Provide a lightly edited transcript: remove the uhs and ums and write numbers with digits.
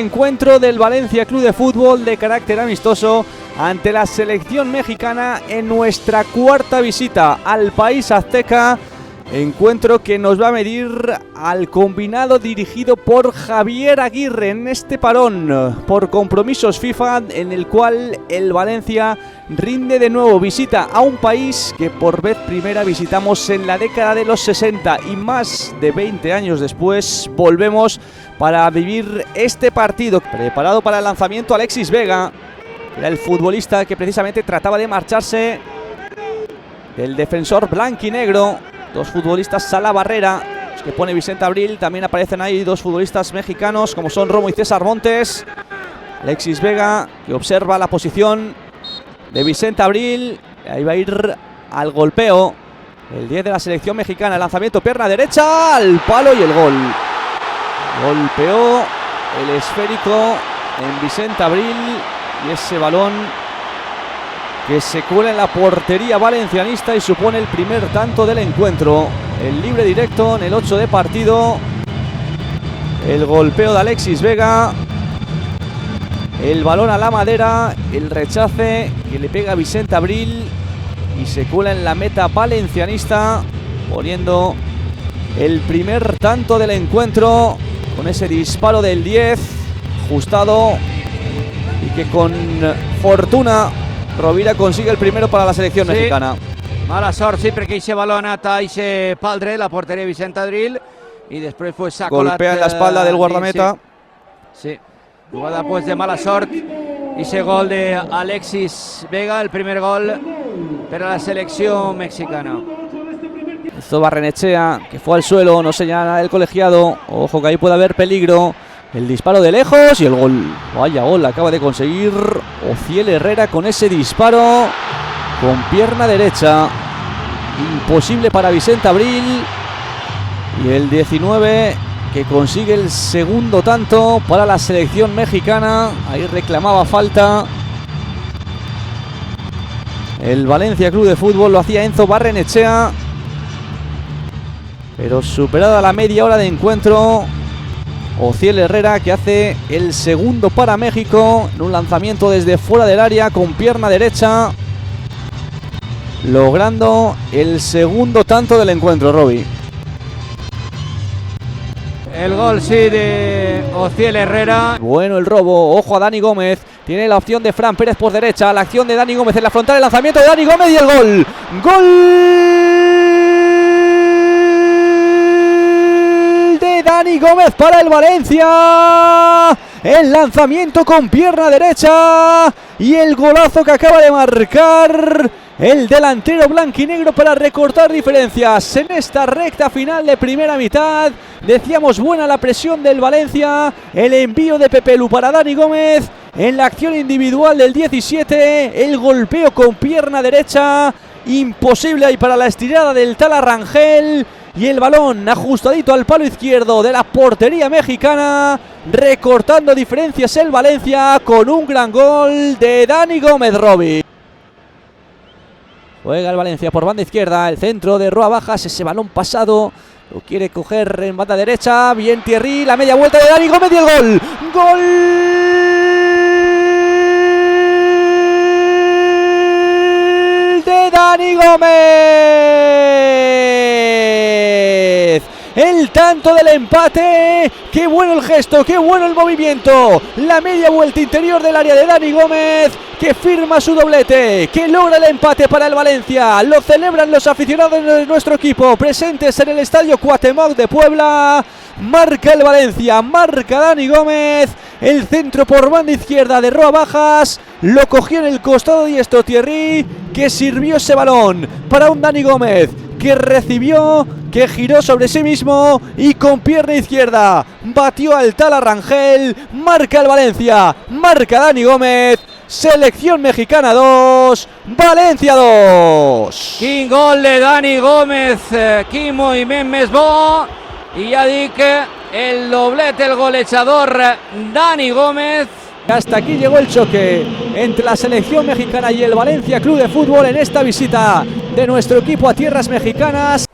encuentro del Valencia Club de Fútbol de carácter amistoso ante la selección mexicana en nuestra cuarta visita al país azteca. Encuentro que nos va a medir al combinado dirigido por Javier Aguirre en este parón por compromisos FIFA, en el cual el Valencia rinde de nuevo visita a un país que por vez primera visitamos en la década de los 60 y más de 20 años después volvemos para vivir este partido. Preparado para el lanzamiento Alexis Vega, era el futbolista que precisamente trataba de marcharse del defensor blanquinegro. Dos futbolistas a la barrera, los que pone Vicente Abril. También aparecen ahí dos futbolistas mexicanos como son Romo y César Montes. Alexis Vega, que observa la posición de Vicente Abril. Ahí va a ir al golpeo el 10 de la selección mexicana. Lanzamiento pierna derecha al palo y el gol. Golpeó el esférico en Vicente Abril y ese balón que se cuela en la portería valencianista y supone el primer tanto del encuentro. El libre directo en el 8 de partido. El golpeo de Alexis Vega. El balón a la madera. El rechace que le pega a Vicente Abril y se cuela en la meta valencianista, poniendo el primer tanto del encuentro con ese disparo del 10 ajustado y que con fortuna Rovira consigue el primero para la selección mexicana. Mala sort, sí, perquè aquest baló ha anat a aquest pal dret, la porteria Vicente Abril, i després s'ha colat... Golpea en la espalda del guardameta. Sí, jugada pues de mala sort. Ese gol de Alexis Vega, el primer gol para la selección mexicana. Esto Barrenechea, que fue al suelo, no señala nada del colegiado. Ojo que ahí puede haber peligro. El disparo de lejos y el gol. Vaya gol acaba de conseguir Ociel Herrera con ese disparo con pierna derecha. Imposible para Vicente Abril. Y el 19 que consigue el segundo tanto para la selección mexicana. Ahí reclamaba falta el Valencia Club de Fútbol, lo hacía Enzo Barrenechea. Pero superada la media hora de encuentro, Ociel Herrera, que hace el segundo para México en un lanzamiento desde fuera del área con pierna derecha, logrando el segundo tanto del encuentro, Roby. El gol sí de Ociel Herrera. Bueno el robo, ojo a Dani Gómez. Tiene la opción de Fran Pérez por derecha. La acción de Dani Gómez en la frontal, el lanzamiento de Dani Gómez y el gol. ¡Gol! Dani Gómez para el Valencia. El lanzamiento con pierna derecha y el golazo que acaba de marcar el delantero blanquinegro para recortar diferencias en esta recta final de primera mitad. Decíamos buena la presión del Valencia, el envío de Pepelu para Dani Gómez en la acción individual del 17, el golpeo con pierna derecha, imposible ahí para la estirada del Tala Rangel. Y el balón ajustadito al palo izquierdo de la portería mexicana, recortando diferencias el Valencia con un gran gol de Dani Gómez, Roby. Juega el Valencia por banda izquierda, el centro de Roa Bajas, ese balón pasado, lo quiere coger en banda derecha, bien Thierry, la media vuelta de Dani Gómez y el gol. ¡Gol! De Dani Gómez. El tanto del empate. Qué bueno el gesto, qué bueno el movimiento. La media vuelta interior del área de Dani Gómez, que firma su doblete, que logra el empate para el Valencia. Lo celebran los aficionados de nuestro equipo presentes en el Estadio Cuauhtémoc de Puebla. Marca el Valencia, marca Dani Gómez. El centro por banda izquierda de Roa Bajas, lo cogió en el costado diestro Thierry, que sirvió ese balón para un Dani Gómez que recibió, que giró sobre sí mismo y con pierna izquierda batió al Tala Rangel. Marca el Valencia, marca Dani Gómez. Selección mexicana 2, Valencia 2. Quin gol de Dani Gómez, quin moviment més bo. Y ya dic el doblete, el golejador Dani Gómez. Hasta aquí llegó el choque entre la selección mexicana y el Valencia Club de Fútbol en esta visita de nuestro equipo a tierras mexicanas.